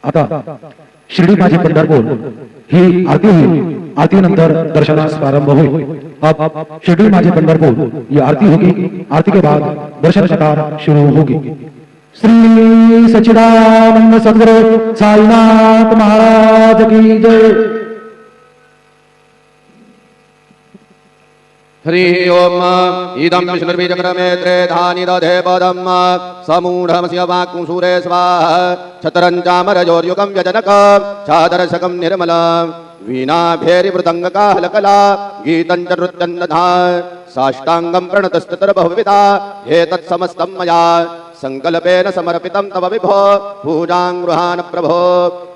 आता शिर्डी माझी पंढरपूर ही आरती होईल। आरतीनंतर दर्शनास प्रारंभ होईल। अब शिर्डी माझी पंढरपुर ये आरती होगी। आरती के बाद दर्शन कतार शुरू होगी। श्री सच्चिदानंद सद्गुरु साईनाथ महाराज की जय। हरि ओम इदं विष्णुर्बीजक्रमेत्रे धानि दधे पदं समूढमस्य वाक्कुशूरे स्वाहा छतरञ्चामरजोर्युगं व्यजनक चादरशकं निर्मलं वीणाभेरिवृदङ्गकाहलकला गीतं च नृत्यं दधा साष्टाङ्गं प्रणतस्ततर्बहुविधा एतत्समस्तं मया संकल्पेन समर्पितं तव विभो पूजां गृहाण प्रभो।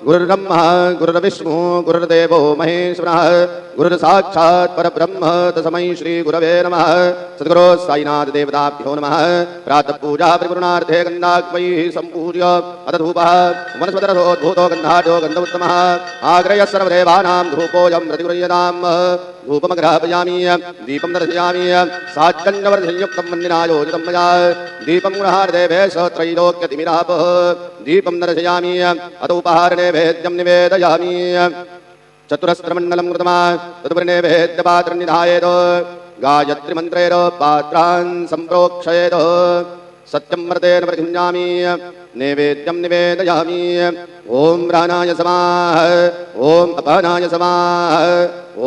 गुरुर्ब्रह्मा गुरुर्विष्णु गुरुर्देवो महेश्वरः गुरुर्साक्षात् परब्रह्म तस्मै श्री गुरवे नमः। सद्गुरो साईनाथ देवताभ्यो नमः। प्रातः पूजा परिपूर्णार्थे गन्धाग्मयैः सम्पूज्य अथ धूपः वनस्पतिरसोद्भूतो गन्धाढ्यो गन्धोत्तमः आग्रह्य सर्वदेवानां धूपोऽयं प्रतिगृह्यताम्। धूपमग्रापयामि दीपं दर्शयामि साच्चन्यवर्धयुक्तं वह्निनायोजितं मया दीपं गृहार्देवेश त्रैलोक्यतिमिरापः दीपं दर्शयामि अत उपहारनैवेद्यं निवेदयामि। चतुरस्रमण्डलं कृतमा तदुपरिनैवेद्यपात्रं निधायेत् गायत्रीमन्त्रेण पात्रान् सम्प्रोक्षयेत् सत्यं मर्तेन प्रतिज्ञामि नैवेद्यं निवेदयामि। ओम प्राणाय समाः ओम अपानाय समाः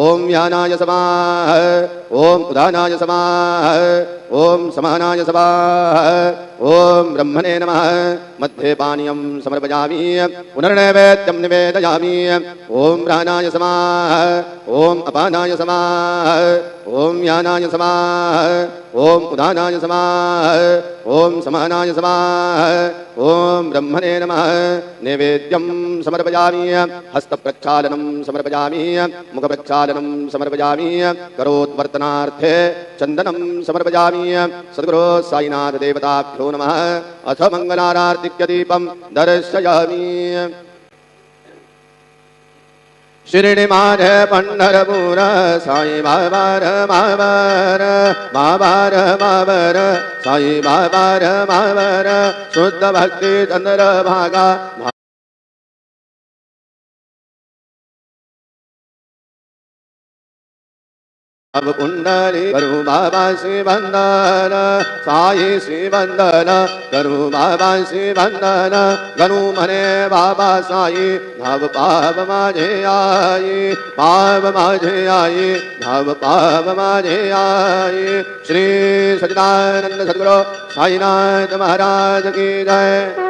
ओम व्यानाय समाः ओम उदानाय समाः ओम समानाय समाः ओम ब्रह्मणे नमः। मध्ये पानीयं समर्पयामि पुनर्नैवेद्यं निवेदयामि। ओम प्राणाय समाः ओम अपानाय समाः ओम व्यानाय समाः ओम उदानाय समाः ओम समानाय समाः ओम ब्रह्मणे नमः। नैवेद्यं समर्पयामि हस्तप्रक्षालनं समर्पयामि मुखप्रक्षालनं समर्पयामि करोत्वर्तनार्थे चन्दनं समर्पयामि। सद्गुरो साईनाथ देवताभ्यो नमः। अथ मङ्गलारार्तिक्यदीपं दर्शयामि। शिरडी माझे पंढरपूर साई बाबार मावर मावर मावर साई बाबार मावर शुद्ध भक्ति चंद्र भागा अब कुंडली करू बाबा श्री वंदन साई श्री वंदन करू बाबा श्री वंदन गणू मने बाबा साई धाव पाव माझे आई पाव माझे आई धाव पाव माझे आई। श्री सच्चिदानंद सद्गुरु साईनाथ महाराज की जय।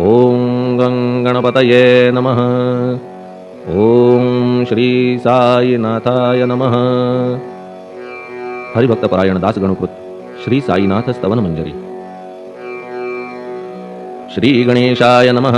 ओम गणपतये नमः। ओम श्री साईनाथाय नमः। हरिभक्तपरायण दास गणकृत श्री साईनाथ स्तवन मंजरी। श्री गणेशाय नमः।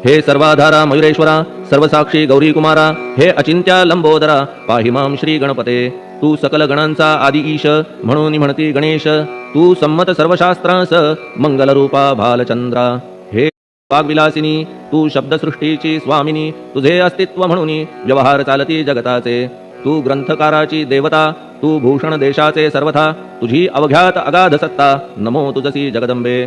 हे सर्वाधारा मयुरेश्वरा सर्वसाक्षी गौरी कुमारा हे अचिंत्या लंबोदरा पाहि मां श्री गणपते। तू सकल गणांचा आदि ईश म्हणून म्हणती गणेश। तू संमत सर्वशास्त्रांस मंगलरूपा भालचंद्रा। हे वाग्विलासिनी तू शब्दसृष्टीची स्वामिनी तुझे अस्तित्व म्हणून व्यवहार चालती जगताचे। तू ग्रंथकाराची देवता तू भूषण देशाचे सर्वथा तुझी अवघ्यात अगाध सत्ता नमो तुझसी जगदंबे।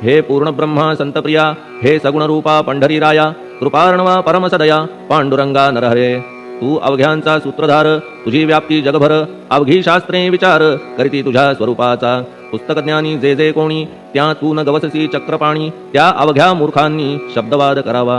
हे पूर्ण ब्रह्मा संतप्रिया हे सगुणरूपा पंढरीराया कृपार्णवा परमसदया पांडुरंगा नरहरे। तू अवघ्यांचा सूत्रधार तुझी व्याप्ती जगभर अवघी शास्त्रे विचार करीती तुझ्या स्वरूपाचा। पुस्तकज्ञानी जे जे कोणी त्या तू न गवससी चक्रपाणी त्या अवघ्या मूर्खांनी शब्दवाद करावा।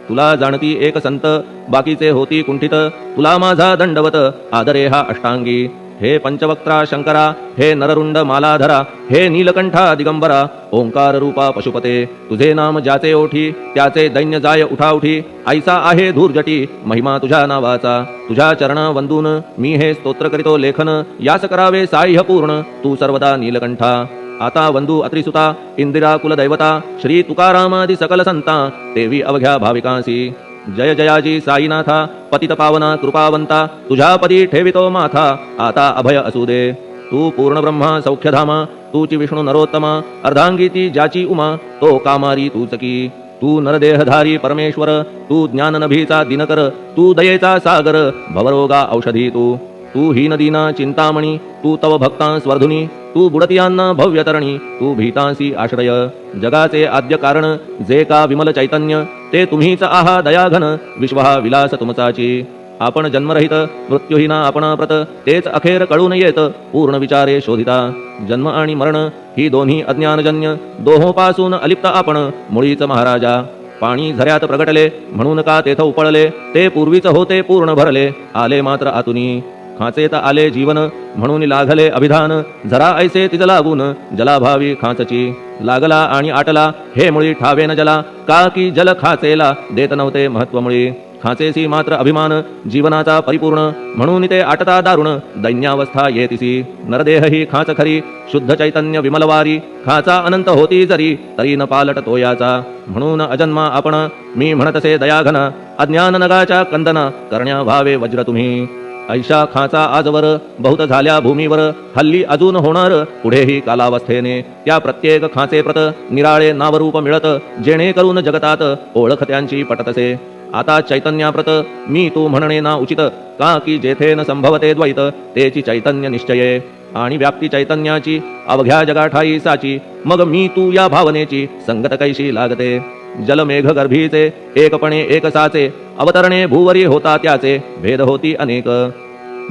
तुला जाणती एक संत बाकीचे होती कुंठित तुला माझा दंडवत आदरे हा अष्टांगी। हे पंचवक्त्रा शंकरा, हे नररुंड मालाधरा, हे नीलकंठा दिगंबरा, ओंकार रूपा पशुपते, तुझे नाम ज्याचे ओठी त्याचे दैन्य जाय उठाउठी, ऐसा आहे धूर्जटी महिमा तुझ्या नावाचा, तुझ्या चरण वंदून मी हे स्तोत्र करीतो लेखन, यास करावे साह्य पूर्ण तू सर्वदा नीलकंठा. आता वंदू अत्रिसुता इंदिरा कुलदैवता, श्री तुकारामादि सकल संता, देवी अवघ्या भाविकांसी. जय जयाजी साईनाथा, पतित पावना कृपावंता, तुझ्या पदी ठेवितो माथा, आता अभय असू दे. तू पूर्ण ब्रह्मा सौख्यधामा, तूची विष्णू नरोत्तमा, अर्धांगी ती ज्याची उमा, तो कामारी तूच की. तू नरदेहधारी परमेश्वर, तू ज्ञाननभीचा दिनकर, तू दयेचा सागर, भवरोगा औषधी तू. तू हीनदीना चिंतामणी, तू तव भक्तां स्वर्धुनी, तू बुडतियांना भव्यतरणी, तू भीतांसी आश्रय. जगाचे आद्य कारण जे का विमल चैतन्य, ते तुम्हीच आहा दयाघन, विश्व हा विलास तुमचाची. आपण जन्मरहित मृत्यूहीना आपणाप्रत, तेच अखेर कळून येत पूर्ण विचारे शोधिता. जन्म आणि मरण ही दोन्ही अज्ञानजन्य, दोहोपासून अलिप्त आपण मुळीच महाराजा. पाणी झऱ्यात प्रगटले म्हणून का तेथ उपळले, ते पूर्वीच होते पूर्ण भरले, आले मात्र आतुनी. खाचेत आले जीवन म्हणून लागले अभिधान, जरा ऐसे तिज लागून जलाभावी खाचची. लागला आणि आटला हे मुळी ठावे न जला, का की जल खाचेला देत नव्हते महत्व मुळी. खाचेसी मात्र अभिमान जीवनाचा परिपूर्ण, म्हणून ते आटता दारुण दैन्यावस्था येतिसी. नरदेह ही खाच खरी शुद्ध चैतन्य विमलवारी, खाचा अनंत होती जरी तरी न पालट तोयाचा. म्हणून अजन्मा आपण मी म्हणतसे दयाघन, अज्ञान नगाच्या कंदना करण्या व्हावे वज्र तुम्ही. ऐशा खाचा आजवर बहुत झाल्या भूमीवर, हल्ली अजून होणार पुढेही कालावस्थेने. त्या प्रत्येक खाचे प्रत निराळे नावरूप मिळत, जेणेकरून जगतात ओळख त्यांची पटतसे. आता चैतन्याप्रत मी तू म्हणणे ना उचित, का की जेथे न संभवते द्वैत तेची चैतन्य निश्चये. आणि व्याप्ती चैतन्याची अवघ्या जगाठाई साची, मग मी तू या भावनेची संगत कैशी लागते. जलमेघ गर्भीचे एकपणे एक साचे, अवतरणे भूवरी होता त्याचे भेद होती अनेक.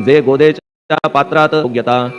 जे गोदेच्या पात्रात योग्यता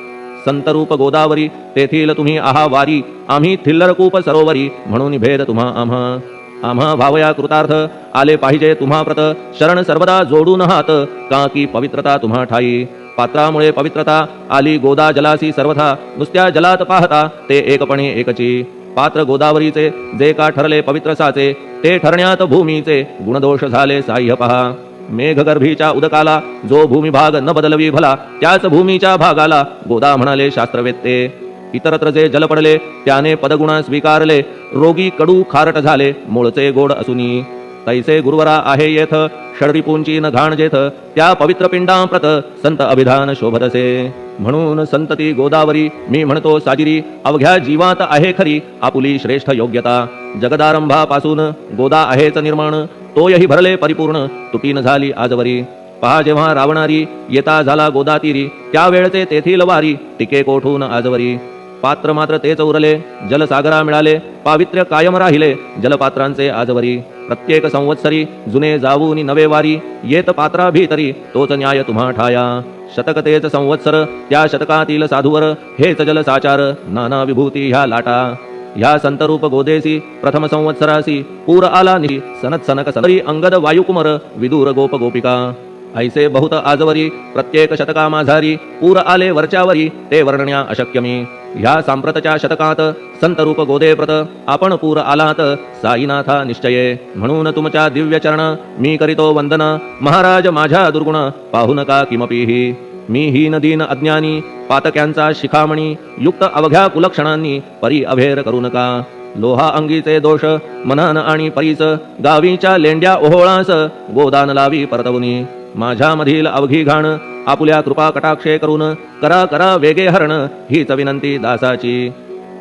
संतरूप गोदावरी, तेथील तुम्ही आहा वारी, आम्ही थिल्लरकूप सरोवरी, म्हणून भेद तुम्हा आम्हा. आम्हा भावया कृतार्थ आले पाहिजे तुम्हा प्रत, शरण सर्वदा जोडून हात, का की पवित्रता तुम्हा ठाई. पात्रामुळे पवित्रता आली गोदा जलासी सर्वथा, नुसत्या जलात पाहता ते एकपणे एकची. पात्र गोदावरीचे जे का ठरले पवित्र साचे, ते ठरण्यात भूमीचे गुणदोष झाले साह्य पहा. मेघगर्भीच्या उदकाला जो भूमिभाग न बदलवी भला, त्याच भूमीच्या भागाला गोदा म्हणाले शास्त्रवेत्ते. इतरत्र जे जल पडले त्याने पदगुणा स्वीकारले, रोगी कडू खारट झाले मूळचे गोड असुनी. तैसे गुरुवरा आहे येथ षडरिपूंची न घाण जेथ, त्या पवित्र पिंडांप्रत संत अभिधान शोभतसे. म्हणून संतती गोदावरी मी म्हणतो साजिरी, अवघ्या जीवात आहे खरी आपुली श्रेष्ठ योग्यता. जगदारंभापासून गोदा आहेच निर्माण, तोयही भरले परिपूर्ण तुटीन झाली आजवरी. पहा जेव्हा रावणारी येता झाला गोदातीरी, त्यावेळचे तेथील वारी टिके कोठून आजवरी. पात्र मात्र तेच उरले जलसागरा मिळाले, पावित्र्य कायम राहिले जलपात्रांचे आजवरी. प्रत्येक संवत्सरी जुने जावूनी नवे वारी, येत पात्रा भीतरी तोच न्याय तुम्हा ठाया. शतक तेच संवत्सर त्या शतकातील साधूवर, हेच जल साचार नाना विभूती ह्या लाटा. ह्या संतरूप गोदेसी प्रथम संवत्सरासी पूर आला निशी, सनत सनक सनरी अंगद वायुकुमर विदूर गोप गोपिका. ऐसे बहुत आजवरी प्रत्येक शतका माझारी, पूर आले वरच्यावरी ते वर्णण्या अशक्यमी. ह्या सांप्रतच्या शतकात संतरूप गोदेप्रत आपण पूर आलात साईनाथा निश्चये. म्हणून तुमच्या दिव्य चरण मी करीतो वंदना, महाराज माझ्या दुर्गुण पाहू नका किमपीही. मी हीन दीन अज्ञानी पातक्यांचा शिखामणी, युक्त अवघ्या कुलक्षणांनी परी अभेर करू नका. लोहा अंगीचे दोष मनन आणि परीस, गावीच्या लेंड्या ओहोळास गोदान लावी परतवनी. माझ्यामधील अवघी घाण आपुल्या कृपा कटाक्षे करून, करा करा वेगे हरण हीच विनंती दासाची.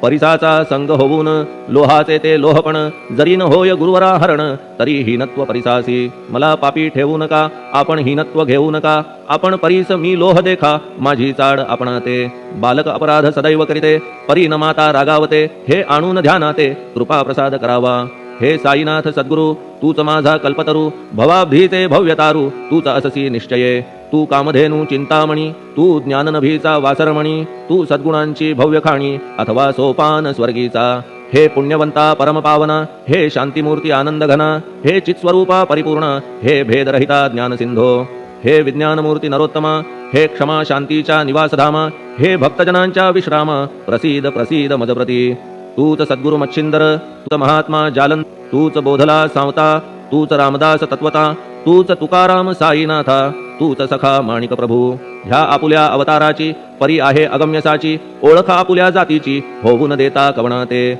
परिसाचा संग होऊन लोहाचे ते लोहपण, जरी न होय गुरुवरा हरण तरी हीनत्व परिसासी. मला पापी ठेवू नका आपण हीनत्व घेऊ नका, आपण परीस मी लोह देखा माझी चाड आपणाते. बालक अपराध सदैव करीते परी न माता रागावते, हे आणून ध्यानाते कृपा प्रसाद करावा. हे साईनाथ सद्गुरु तूच माझा कल्पतरू, भवाब्धीचे भव्यतारू तूच अससी निश्चये. तू कामधेनू चिंतामणी, तू ज्ञाननभीचा वासरमणी, तू सद्गुणांची भव्य खाणी अथवा सोपान स्वर्गीचा. हे पुण्यवंता परमपावना, हे शांतिमूर्ती आनंद घना, हे चित्स्वरूपा परिपूर्ण, हे भेदरहिता ज्ञानसिंधो. हे विज्ञानमूर्ती नरोत्तमा, हे क्षमा शांतीच्या निवासधामा, हे भक्तजनांच्या विश्राम, प्रसीद प्रसीद मजप्रती. तूच सद्गुरु मच्छिंदर, तूच महात्मा जालन, तूच बोधला सावता, तूच रामदास तत्वता, तूच तुकाराम साईनाथा, तूच सखा माणिक प्रभू. ह्या आपुल्या अवताराची परी आहे अगम्यसाची, ओळख आपुल्या जातीची होऊन देता कवना ते.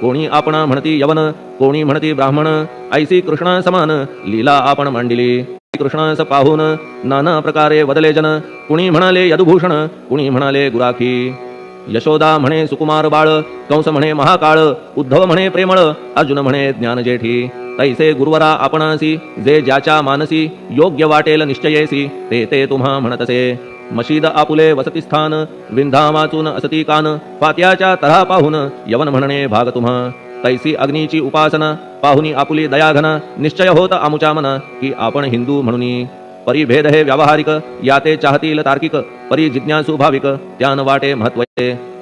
कोणी आपणा म्हणती यवन, कोणी म्हणती ब्राह्मण, ऐसी कृष्णा समान लीला आपण मांडिली. कृष्णास पाहून नाना प्रकारे वदले जन, कुणी म्हणाले यदुभूषण, कुणी म्हणाले गुराखी. यशोदा म्हणे सुकुमार बाळ, कंस म्हणे महाकाळ, उद्धव म्हणे प्रेमळ, अर्जुन म्हणे ज्ञानजेठी. तैसे गुरुवरा आपणासी, जे ज्याच्या मानसी योग्य वाटेल निश्चयेसी, ते ते तुम्हा म्हणतसे. मशीद आपुले वसतिस्थान, विंधा वाचून असती कान, फात्याच्या तऱ्हा पाहून यवन म्हणणे भाग तुम्हा. तैसी अग्नीची उपासना पाहुनी आपुली दयाघना, निश्चय होत आमुच्या मना की आपण हिंदू म्हणून. परिभेद हे व्यावहारिक, या ते चाहतील तार्किक, परी जिज्ञासू भाविक, त्यान वाटे महत्व.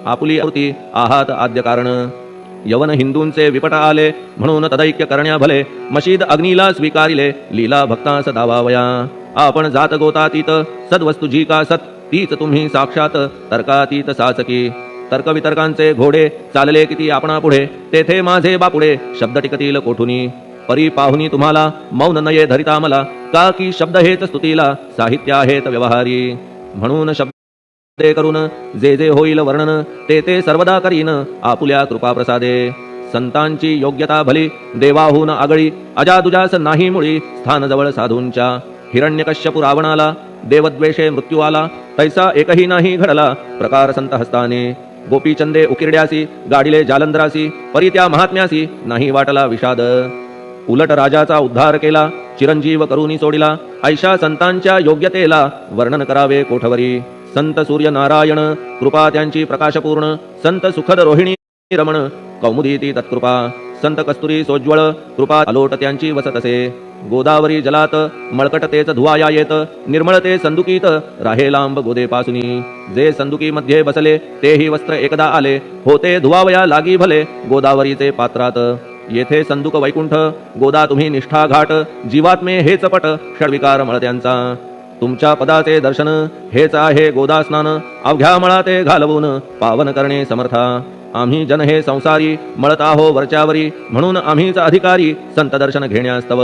आपुली आवृत्ती आहात आद्य कारण. यवन हिंदूंचे विपट आले, म्हणून तदैक्य करण्या भले, मशीद अग्नीला स्वीकारिले, लीला भक्तास दावावया. आपण जात गोतातीत, सद्वस्तू जी का सत, तीच तुम्ही साक्षात तर्कातीत साचकी. तर्कवितर्कांचे घोडे चालले किती आपणा पुढे, तेथे माझे बापुडे शब्द टिकतील कोठुनी. परी पाहुनी तुम्हाला मौन नये धरिता मला, का की शब्द हेच स्तुतीला साहित्य आहेत व्यवहारी. म्हणून शब्द करून जे जे होईल वर्णन, ते ते सर्वदा करीन आपुल्या कृपा प्रसादे. संतांची योग्यता भली देवाहून आगळी, अजादुजास नाही मुळी स्थान जवळ साधूंच्या. हिरण्यकश्यपु रावणाला देवद्वेषे मृत्यू आला, तैसा एकही नाही घडला प्रकार संत हस्ताने. गोपीचंदे उकिरड्यासी, गाडिले जालंधरासी, परी त्या महात्म्यासी नाही वाटला विषाद. उलट राजाचा उद्धार केला, चिरंजीव करूनी सोडिला, ऐशा संतांच्या योग्यतेला वर्णन करावे कोठवरी. संत सूर्य नारायण कृपा त्यांची प्रकाशपूर्ण, संत सुखद रोहिणी रमण कौमुदी ती तत्कृपा. संत कस्तुरी सोज्वळ कृपा अलोट त्यांची वसतसे. गोदावरी जलात मळकट तेच धुवाया येत, निर्मळ ते संदुकीत राहे लांब गोदेपासुनी. जे संदुकी मध्ये बसले, तेही वस्त्र एकदा आले, होते धुवावया लागी भले गोदावरीचे पात्रात. येथे संदुक वैकुंठ, गोदा तुम्ही निष्ठा घाट, जीवात्मे हेच पट षडविकार मळत्यांचा. तुमच्या पदाचे दर्शन हेच आहे गोदा स्नान, अवघ्या मळाते घालवून पावन करणे समर्था. आम्ही जन हे संसारी मळत आहो वरच्यावरी, म्हणून आम्हीच अधिकारी संत दर्शन घेण्यास्तव.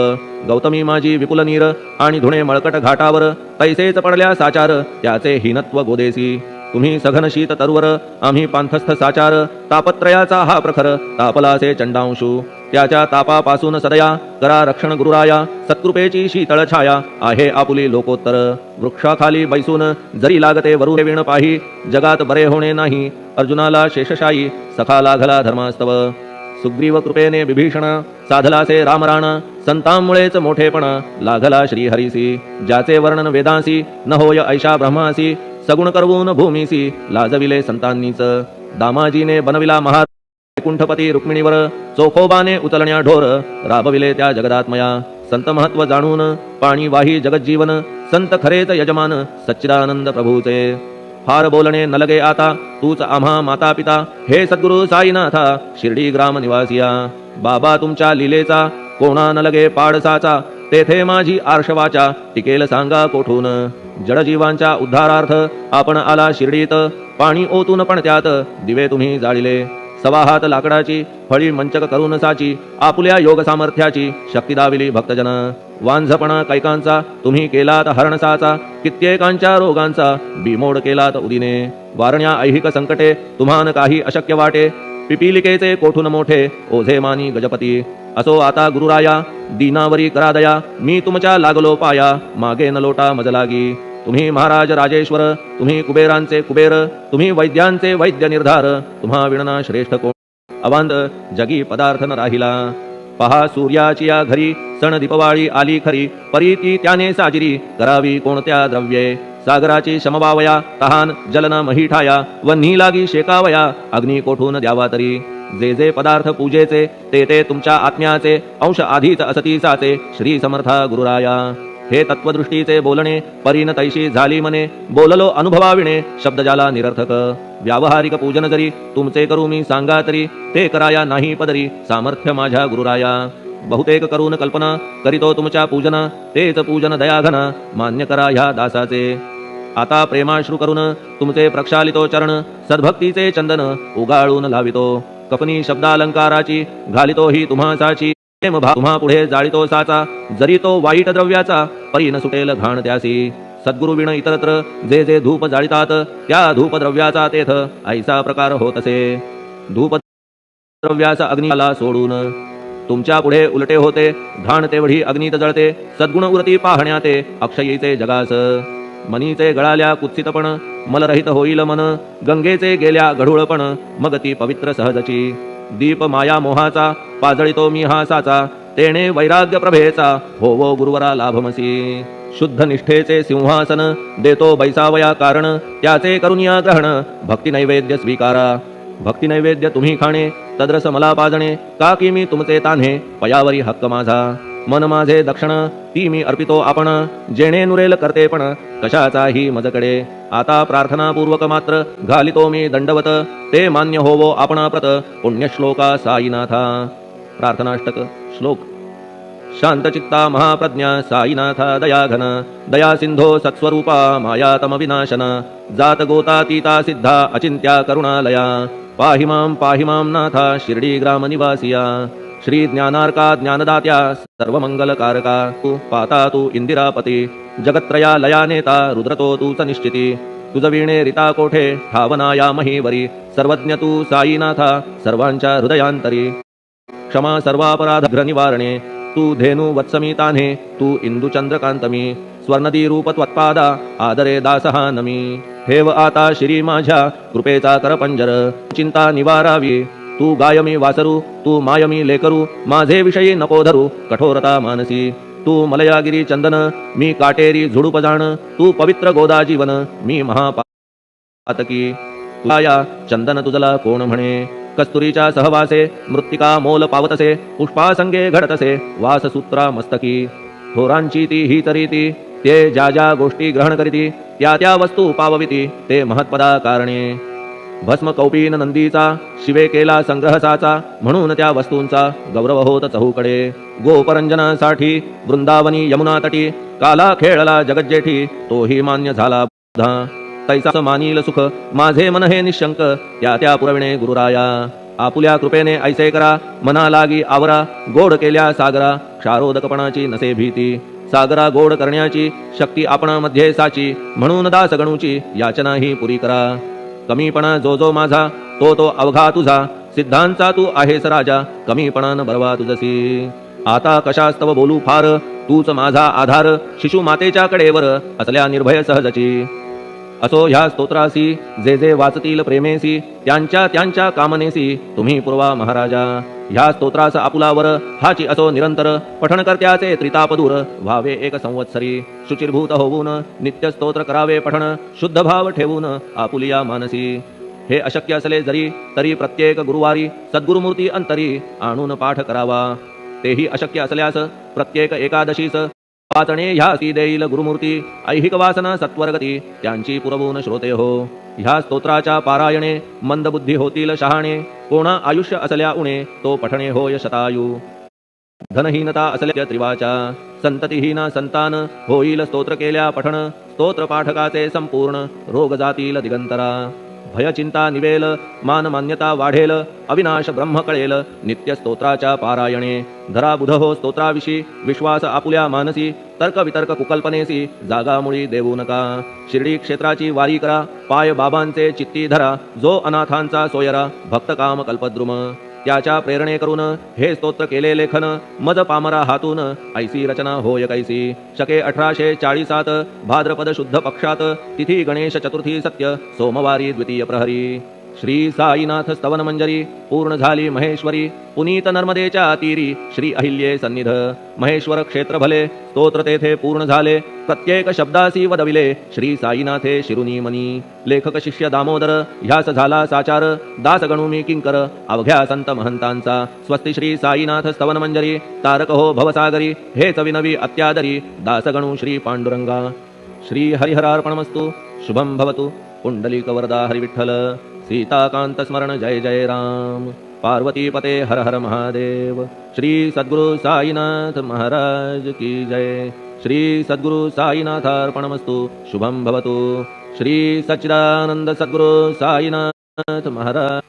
गौतमी माझी विपुल नीर आणि धुणे मळकट घाटावर, तैसेच पडल्या साचार त्याचे हीनत्व गोदेसी. तुम्ही सघन शीत तरुवर, आम्ही पांथस्थ साचार, तापत्रयाचा हा प्रखर तापलासे चंडांशू. त्याच्या तापापासून सदया करा रक्षण गुरुराया, सत्कृपेची शीतळ छाया आहे आपुली लोकोत्तर. वृक्षाखाली बैसून जरी लागते वरुण विण पाही, जगात बरे होणे नाही अर्जुनाला शेषशायी, सखा लागला धर्मास्तव. सुग्रीव कृपेने विभीषण साधलासे रामराणा, संतांमुळेच मोठेपणा लागला श्रीहरीसी. ज्याचे वर्णन वेदांसी न होय ऐशा ब्रह्मासी, सगुण करवून भूमीसी लाजविले संतांनीच. दामाजीने बनविला महार कुंठपती रुक्मिणीवर, चोखोबाने उचलण्या ढोर राबविले त्या जगदात्मया. संत महत्व जाणून पाणी वाही जगज्जीवन, संत खरेच यजमान सच्चिदानंद प्रभूचे. फार बोलणे न लगे आता, तूच आम्हा माता पिता, हे सद्गुरु साईनाथा शिर्डी ग्राम निवासिया. बाबा तुमच्या लीलेचा कोणा न लगे पाडसाचा, तेथे माझी आर्षवाचा टिकेल सांगा कोठून. जडजीवांच्या उद्धारार्थ आपण आला शिर्डीत, पाणी ओतून पण त्यात दिवे तुम्ही जाळिले. सवा हात लाकडाची फळी मंचक करून साची, आपुल्या योग सामर्थ्याची शक्ती दाविली भक्तजन. वांझपणा कैकांचा तुम्ही केलात हरणसाचा, कित्येकांच्या रोगांचा बिमोड केलात उदिने. वारण्या ऐहिक संकटे तुम्हान काही अशक्य वाटे, पिपीलिकेचे कोठून मोठे ओझे मानी गजपती. असो आता गुरुराया दीनावरी करा दया, मी तुमच्या लागलो पाया मागे न लोटा मजलागी. तुम्ही महाराज राजेश्वर, तुम्ही कुबेरांचे कुबेर, तुम्ही वैद्यांचे वैद्य निर्धार, तुम्हा विणना श्रेष्ठ कोण. अवांध जगी पदार्थ न राहिला, पहा सूर्याची या घरी सण दीपवाळी आली खरी. परी ती त्याने साजिरी करावी कोणत्या द्रव्ये. सागराची शमवावया तहान जलना महीठाया, वन्ही लागी शेकावया अग्नी कोठून द्यावा तरी. जे जे पदार्थ पूजेचे ते ते तुमच्या आत्म्याचे, अंश आधीच असतीसाचे श्री समर्था गुरुराया. हे तत्वदृष्टीचे बोलणे परीन तैशी झाली मने, बोललो अनुभवाविणे शब्द जाला निरर्थक. व्यावहारिक पूजन जरी तुमचे करू मी सांगा तरी, ते कराया नाही पदरी सामर्थ्य माझ्या गुरुराया. बहुतेक करून कल्पना करीतो तुमच्या पूजना तेच पूजन दयाघना मान्य करा ह्या दासाचे आता प्रेमाश्रू करून तुमचे प्रक्षालितो चरण सद्भक्तीचे चंदन उगाळून लावितो कपनी शब्दालंकाराची घालितो ही तुम्हासाची प्रेम भाव तुम्हा पुढे जाळितो साचा जरी तो वाईट द्रव्याचा परी न सुटेल घाण त्यासी सद्गुरु विण इतरत्र जे जे धूप जाळितात त्या धूप द्रव्याचा तेथ ऐसा प्रकार होत असे धूप द्रव्याचा अग्नीला सोडून तुमच्या पुढे उलटे होते घाण तेवढी अग्नीत जळते सद्गुण उरती पाहण्याते अक्षयीचे जगास मनीचे गळाल्या कुत्सितपण मलरहित होईल मन गंगेचे गेल्या गढूळपण मग ती पवित्र सहजची दीप माया मोहाचा पाजळितो मी हा साचा तेणे वैराग्य प्रभेचा होवो गुरुवरा लाभमसी शुद्ध निष्ठेचे सिंहासन देतो बैसावया कारण त्याचे करुनिया ग्रहण भक्ती नैवेद्य स्वीकारा भक्ती नैवेद्य तुम्ही खाणे तद्रस मला पाजणे का की मी तुमचे तान्हे पयावरी हक्क माझा मन माझे दक्षिण ती मी अर्पितो आपण जेणे नुरेल करते पण कशाचाही मजकडे आता प्रार्थनापूर्वक मात्र घालितो मी दंडवत ते मान्य होवो आपण प्रत पुण्यश्लोका साईनाथा प्रार्थनाष्टक श्लोक शांतचित्ता महाप्रज्ञा साईनाथा दयाघन दया सिंधो सत्स्वरूपा मायातम विनाशन जात गोतातीता सिद्धा अचिंत्या करुणालया पाहि मां नाथा शिर्डी ग्राम निवासिया श्री ज्ञानार्का ज्ञानदात्या सर्वमंगलकारका तू पाता तू इंदिरापती जगत्त्रया लया नेता रुद्रतो तूच निश्चिती तुझ वीणे रिता कोठे ठावनाया महीवरी सर्वज्ञ तू साईनाथा सर्वांच्या हृदयांतरी क्षमा सर्वापराधग्र निवारणे तू धेनु वत्समी तान्हे तू इंदुचंद्रकांतमी स्वर्णदी रूप त्वत्पादा आदरे दासहा नमी ठेव आता श्री माझ्या कृपेचा करपंजर चिंता निवारावी तू गायमी वासरू तू मायमी लेकरू माझे विषयी नको धरू कठोरता मानसी तू मलयागिरी चंदन मी काटेरी झुडूप जाण तू पवित्र गोदा जीवन मी महापातकी तुया चंदन तुझला कोण म्हणे कस्तुरीच्या सहवासे मृत्तिका मोल पावतसे पुष्पासंगे घडतसे वाससूत्रा मस्तकी थोरांची ती ही तरीती ते ज्या ज्या गोष्टी ग्रहण करीती त्या त्या वस्तू पावविती ते महत्पदा कारणे भस्म कौपीन नंदीचा शिवे केला संग्रहसाचा म्हणून त्या वस्तूंचा गौरव होत चहूकडे गोपरंजनासाठी वृंदावनी यमुना तटी काला खेळला जगज्जेठी तोही मान्य झाला बुद्धा तैसाच मानील सुख माझे मन हे निशंक त्या त्या पुरविणे गुरुराया आपुल्या कृपेने ऐसे करा मना लागी आवरा गोड केल्या सागरा क्षारोदकपणाची नसे भीती सागरा गोड करण्याची शक्ती आपणामध्ये साची म्हणून दास गणूची याचना ही पुरी करा कमीपणा जो जो माझा तो तो अवघा तुझा सिद्धांचा तू आहेस राजा कमीपणान बरवा तुझसी आता कशास्तव बोलू फार तूच माझा आधार शिशु मातेच्या कडेवर असल्या निर्भय सहजची असो ह्या स्तोत्रासी जे जे वाचतील प्रेमेसी त्यांच्या त्यांच्या कामनेसी तुम्ही पुरवा महाराजा ह्या स्तोत्रास आपुलावर हाची असो निरंतर पठणकर्त्याचे त्रितापदूर व्हावे एक संवत्सरी शुचिर्भूत होऊन नित्य स्तोत्र करावे पठण शुद्ध भाव ठेवून आपुलिया मानसी हे अशक्य असले जरी तरी प्रत्येक गुरुवारी सद्गुरुमूर्ती अंतरी आणून पाठ करावा तेही अशक्य असल्यास प्रत्येक एकादशीस वाचणे ह्या देईल गुरुमूर्ती ऐहिक वासना सत्वरगती त्यांची पुरवून श्रोते हो ह्या स्तोत्राच्या पारायणे मंदबुद्धी होतील शहाणे कोणा आयुष्य असल्या उणे तो पठणे होय शतायू धनहीनता असल्या त्रिवाचा संततिहीना संतान होईल स्तोत्र केल्या पठण स्तोत्र पाठकाचे संपूर्ण रोग जातील दिगंतरा भय चिंता निवेल मान मान्यता वाढेल अविनाश ब्रह्म कळेल नित्य स्तोत्राच्या पारायणे धरा बुध हो स्तोत्राविषयी विश्वास आपुल्या मानसी तर्क वितर्क कुकल्पनेसी जागा मुळी देऊ नका शिर्डी क्षेत्राची वारी करा पाय बाबांचे चित्ती धरा जो अनाथांचा सोयरा भक्त काम कल्पद्रुम त्याच्या प्रेरणे करून हे स्तोत्र केले लेखन मज पामरा हातून ऐसी रचना होय कैसी शके 1840 भाद्रपद शुद्ध पक्षात तिथी गणेश चतुर्थी सत्य सोमवारी द्वितीय प्रहरी श्री साईनाथ स्तवन मंजरी पूर्ण झाली महेश्वरी पुनीत नर्मदेच्या तीरी श्री अहिल्ये सन्निध महेश्वर क्षेत्र भले स्तोत्र तेथे पूर्ण झाले प्रत्येक शब्दासी वदविले श्री साईनाथे शिरुनी मनी लेखक शिष्य दामोदर ह्यास झाला साचार दास गणुमी किंकर अवघ्या संत महंतांचा स्वस्ति श्री साईनाथ स्तवन मंजरी तारक हो भवसागरी हेच विनवी अत्यादरी दास गणू श्री पांडुरंगा श्री हरिहरार्पणमस्तु शुभम भवतु पुंडलिक वरदा हरिविठ्ठल सीताकांत स्मरण जय जय राम पार्वतीपते हर हर महादेव। श्री सद्गुरु साईनाथ महाराज की जय। श्री सद्गुरु साईनाथार्पणमस्तु। शुभम भवतु। श्री सच्चिदानंद सद्गुरु साईनाथ महाराज